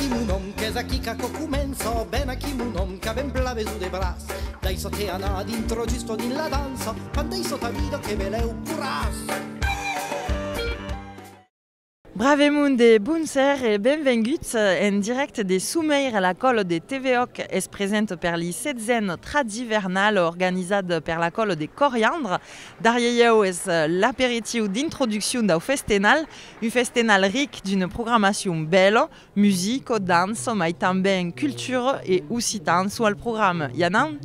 mon nom, che sa chi caco comenzo, ben a chi mon nom, che ben plave su de bras. Dai so te ana dintro giusto din la danza, quando i so ta vida che veleu curas. Bravemunt e bonser e benvenguts en direct de Soumeir a la colle de TVOC es present per li 16e tradivernal organizat per la colle de Coriandre. Darrieu es l'aperitiu d'introduction d'au festenal, un festenal ric d'une programmation belle, musique, danse, mais també culture et occitan sous le programme. Yanan?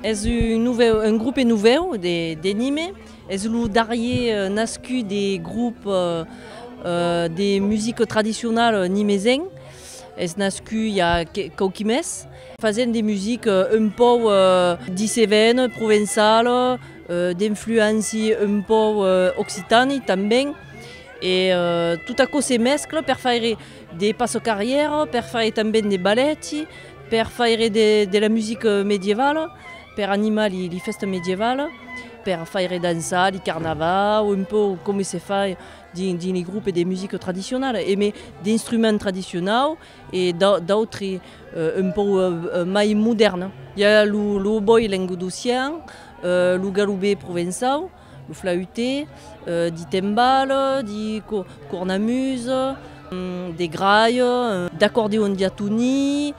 És un groupe nouveau de Nîmes. És le dernier nascut des groupes de musique traditionnelle nimezien. És nascut il y a quelques mesos. Faisant des musiques un peu d'Issévène, provençale, d'influence un peu occitane també. Et tout à coup se mescle per faire des passe-carrière, per faire també des ballets, per faire de la musique médiévale, per animar les fêtes médiévales, per faire danser les carnavals, un peu comme se fait dans les groupes de musique traditionnelle, mais d'instruments traditionnels et d'autres un peu plus modernes. Il y a le boy languedocien, le galoubé provençal, le flauté, du timbal, du cornemuse, des grailles, d'accordéon diatonie,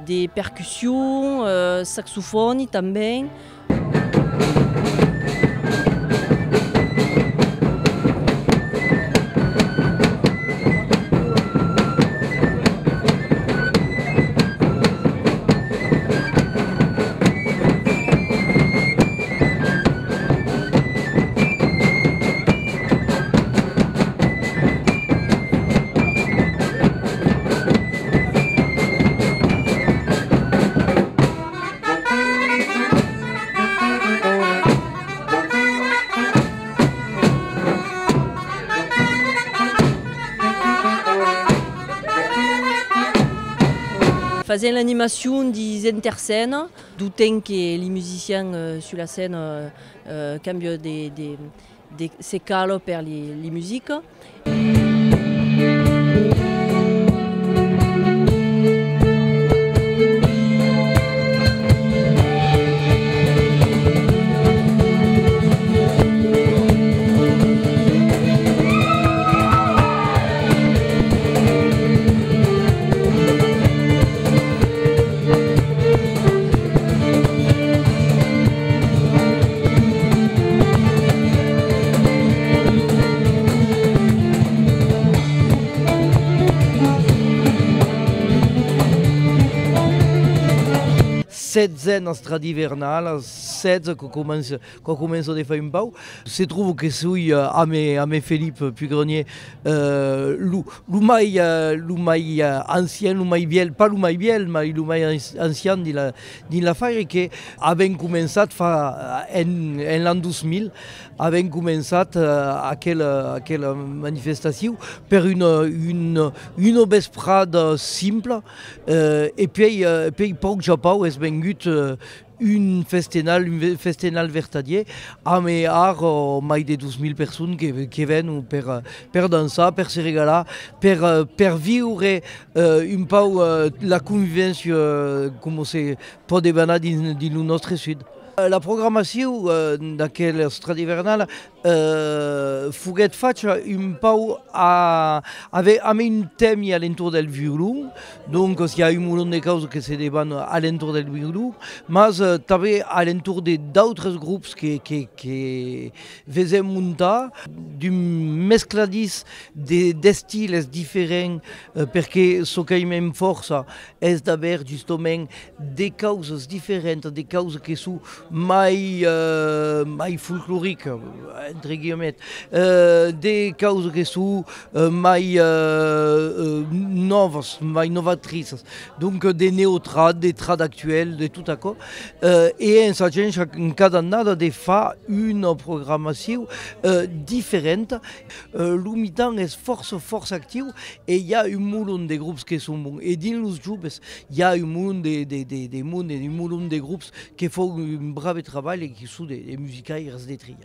des percussions, saxophone també. Faisant l'animation des interscènes, du temps que les musiciens sur la scène changent des séquelles pour les musiques. Setze Stradivernal, 16 que commence a faire un peu. Se trouve que suis avec Philippe Pugrenier, l'oumaï ancien, l'oumaï vieux, pas l'oumaï vieux, mais l'oumaï ancien de la faire qui avait commencé en l'an 2000, avait commencé à quelle manifestation pour une vesprade simple et puis poc Japon est venu un festival vertadier amb mai de 2.000 personnes qui viennent per danser, per se regalar, per vivre un peu la convivència com se pot demanar dins el nostre sud. La programmació d'aquest Stradivernal foguet faig un peu amb un tema a l'entorn del violon, donc il y a un munt de causes que se deban à l'entorn del violon, mais també a l'entorn d'autres groupes que faisaient muntar d'un mescladís d'estils diferents perquè ce que m'hem força és d'haver justament des causes diferents, des causes que sont mai folcloriques. entre guillemets, des causes que sont mai novas, mai novatrices, donc des néotrad, des trad actuels, de tout à coup. Et en gente en cada annada de fa une programmation différente. L'humitan est force active et il y a un moulin de groupes qui sont bons. Et dans les groupes, il y a un moulin de groupes qui font un brave travail et qui sont des musiciens des trilles.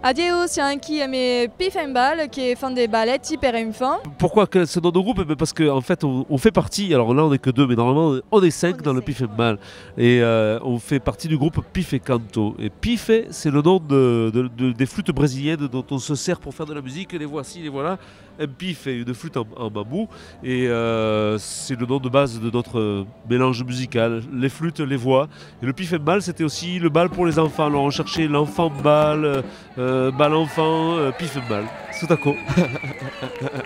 Adieu, c'est un qui aime Pifenball qui font des ballets hyper enfants. Pourquoi ce nom de groupe? Parce qu'en fait on fait partie, alors là on n'est que 2 mais normalement on est 5 dans le Pifenball et on fait partie du groupe Pife Canto. Et Pife c'est le nom des flûtes brésiliennes dont on se sert pour faire de la musique, les voici, les voilà. Un pife et une flûte en bambou et c'est le nom de base de notre mélange musical, les flûtes, les voix. Et le Pifenball c'était aussi le bal pour les enfants, alors on cherchait l'enfant bal, bal enfant, Pifenball, tout à coup.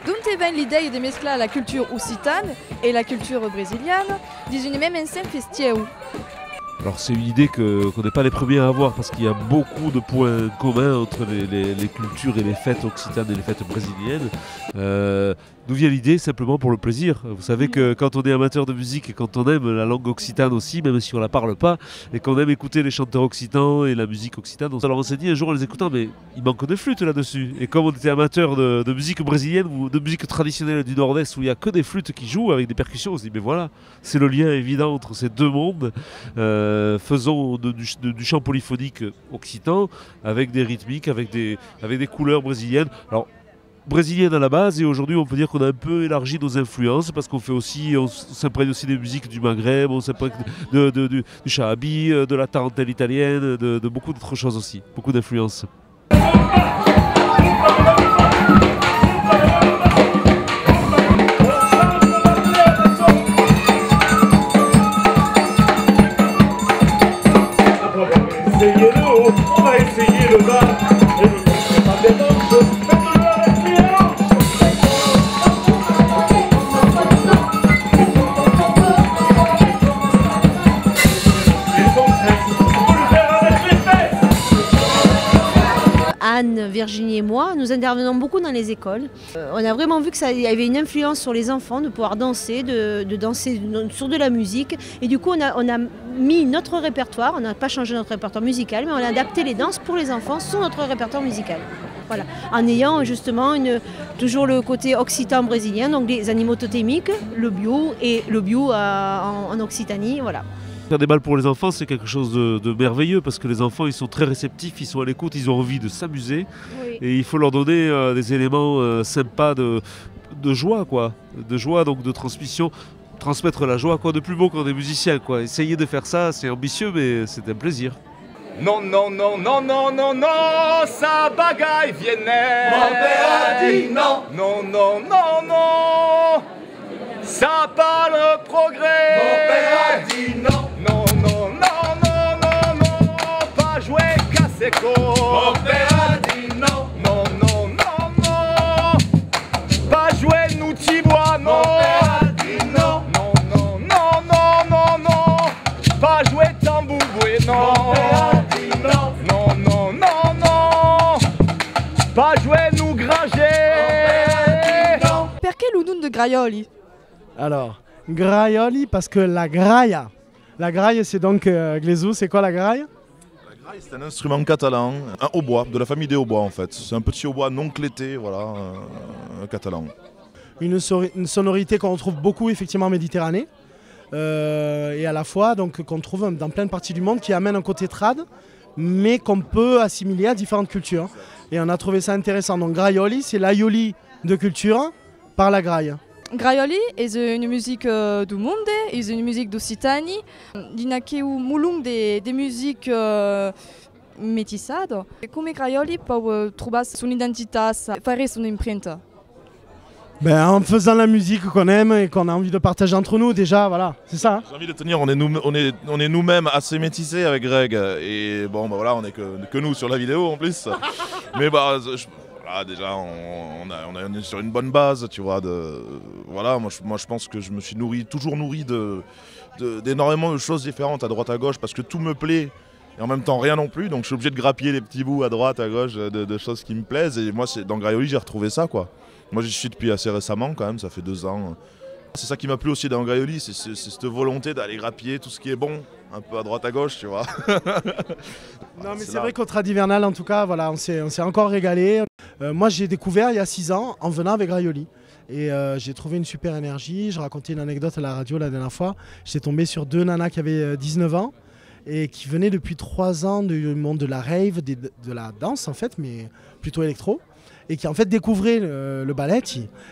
D'où est venue l'idée de mescler la culture occitane et la culture brésilienne dans une même scène festive. Alors c'est une idée qu'on n'est pas les premiers à avoir parce qu'il y a beaucoup de points communs entre les cultures et les fêtes occitanes et les fêtes brésiliennes. D'où vient l'idée? Simplement pour le plaisir. Vous savez que quand on est amateur de musique et quand on aime la langue occitane aussi, même si on ne la parle pas, et qu'on aime écouter les chanteurs occitans et la musique occitane, alors on s'est dit un jour en les écoutant, mais il manque des flûtes là-dessus. Et comme on était amateur de musique brésilienne ou de musique traditionnelle du Nord-Est où il n'y a que des flûtes qui jouent avec des percussions, on s'est dit mais voilà, c'est le lien évident entre ces deux mondes. Faisons du chant polyphonique occitan avec des rythmiques, avec des couleurs brésiliennes. Alors, brésilienne à la base et aujourd'hui on peut dire qu'on a un peu élargi nos influences parce qu'on fait aussi, on s'imprègne aussi des musiques du Maghreb, on s'imprègne du shahabi, de la tarentelle italienne, de beaucoup d'autres choses aussi, beaucoup d'influences. On va essayer le bas et le coucher par des manches. Faites-le avec les hanches. Les compresses, faut le faire avec les fesses. Anne, Virginie et moi, nous intervenons beaucoup dans les écoles. On a vraiment vu que ça y avait une influence sur les enfants de pouvoir danser, de danser sur de la musique. Et du coup, on a mis notre répertoire, on n'a pas changé notre répertoire musical, mais on a adapté les danses pour les enfants sur notre répertoire musical. Voilà. En ayant justement toujours le côté occitan brésilien, donc les animaux totémiques, le bio et le bio en Occitanie, voilà. Faire des balles pour les enfants, c'est quelque chose de merveilleux parce que les enfants, ils sont très réceptifs, ils sont à l'écoute, ils ont envie de s'amuser. Oui. Et il faut leur donner des éléments sympas de joie, quoi. De joie, donc de transmission. Transmettre la joie, quoi de plus beau quand on est musicien, quoi. Essayer de faire ça, c'est ambitieux, mais c'est un plaisir. Non, non, non, non, non, non, non, ça bagaille viennait. Mon père a dit non. Non, non, non, non, ça pas le progrès. Mon père a dit non. Non, non, non, non, non, non, pas jouer casse-éco. Mon père a dit non. Non, non, non, non, pas jouer nous tibois, non. Mon père a dit non. Non, non, non, non, non, non, pas jouer tambouboué, non. Mon père a dit non. Non, non, non, non, pas jouer nous granger. Perché l'udun de Graioli? Alors, Graioli parce que la graille c'est donc Glezou, c'est quoi la graille? La graille c'est un instrument catalan, un hautbois, de la famille des hautbois en fait. C'est un petit hautbois non clété, voilà, catalan. Une sonorité qu'on retrouve beaucoup effectivement en Méditerranée et à la fois donc qu'on trouve dans plein de parties du monde qui amène un côté trad mais qu'on peut assimiler à différentes cultures. Et on a trouvé ça intéressant. Donc Graioli, c'est l'aioli de culture par la graille. Graioli est une musique du monde, est une musique d'Occitanie. Il y a des musiques métissades. Come Graioli peut trouver son identité, faire son empreinte. En faisant la musique qu'on aime et qu'on a envie de partager entre nous, déjà, voilà, c'est ça. Hein. J'ai envie de tenir, on est nous-mêmes assez métissés avec Greg. Et bon, voilà, on est que nous sur la vidéo en plus. Mais voilà, déjà, on est sur une bonne base, tu vois. Voilà, moi, je pense que je me suis toujours nourri d'énormément de choses différentes à droite à gauche parce que tout me plaît. Et en même temps rien non plus, donc je suis obligé de grappiller les petits bouts à droite, à gauche de choses qui me plaisent. Et moi, dans Graioli, j'ai retrouvé ça, quoi. Moi, j'y suis depuis assez récemment, quand même, ça fait 2 ans. C'est ça qui m'a plu aussi dans Graioli, c'est cette volonté d'aller grappiller tout ce qui est bon, un peu à droite, à gauche, tu vois. Non, mais c'est vrai qu'au Tradivernal, en tout cas, voilà, on s'est encore régalé. Moi, j'ai découvert il y a 6 ans en venant avec Graioli. Et j'ai trouvé une super énergie. Je racontais une anecdote à la radio la dernière fois. J'étais tombé sur 2 nanas qui avaient 19 ans. Et qui venait depuis 3 ans du monde de la rave, de la danse en fait, mais plutôt électro, et qui en fait découvraient le ballet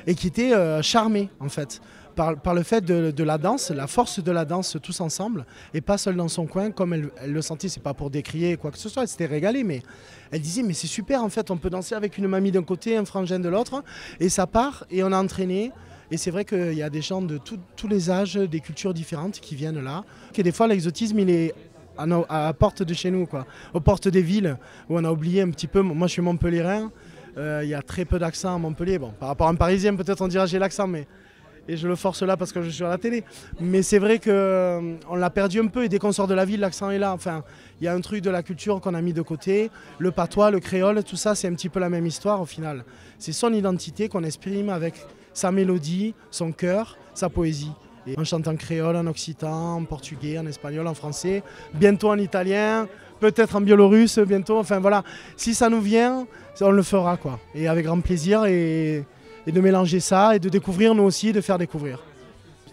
et qui étaient charmés en fait par le fait de la danse, la force de la danse tous ensemble, et pas seule dans son coin comme elle le sentait. C'est pas pour décrier quoi que ce soit, elle s'était régalée, mais elle disait mais c'est super en fait, on peut danser avec une mamie d'un côté, un frangin de l'autre, et ça part, et on a entraîné. Et c'est vrai qu'il y a des gens de tous les âges, des cultures différentes qui viennent là. Et des fois l'exotisme il est à la porte de chez nous, quoi, aux portes des villes où on a oublié un petit peu. Moi je suis montpelliérain, il y a très peu d'accent à Montpellier. Bon, par rapport à un Parisien peut-être on dira j'ai l'accent, et je le force là parce que je suis à la télé. Mais c'est vrai qu'on l'a perdu un peu, et dès qu'on sort de la ville l'accent est là. Enfin, il y a un truc de la culture qu'on a mis de côté, le patois, le créole, tout ça c'est un petit peu la même histoire au final. C'est son identité qu'on exprime avec sa mélodie, son cœur, sa poésie. Et on chante en créole, en occitan, en portugais, en espagnol, en français, bientôt en italien, peut-être en biélorusse bientôt. Enfin voilà, si ça nous vient, on le fera, quoi. Et avec grand plaisir, et de mélanger ça et de découvrir nous aussi, de faire découvrir.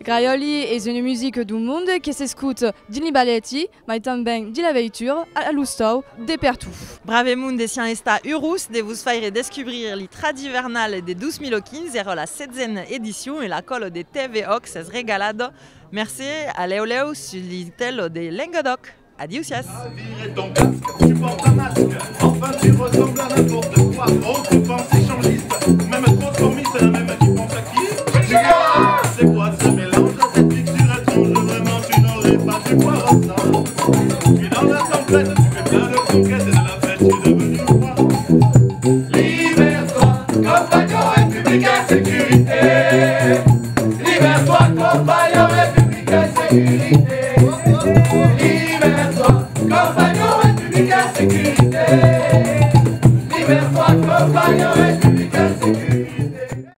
Graioli è una musica du monde che si ascolta dini balletti, ma também di la veitura, a l'ustou, de partout. Bravemun de sian esta urus de vos faire descubrir li Tradivernal de 2015 era la 7e édition et la colle de TV Ox es regalado. Merci à Léoleo sur l'itel de Languedoc. Adios. Tu portes un masque, enfin tu ressembles à n'importe quoi. Oh, tu penses échangiste, même transformiste, même qui pense à qui? C'est quoi ce mélange, cette mixture étrange? Vraiment, tu n'aurais pas dû voir ça. Tu es dans la tempête, tu fais plein de conquêtes, et de la fête, tu es devenu roi. Libère-toi, comme ta républicain, sécurité.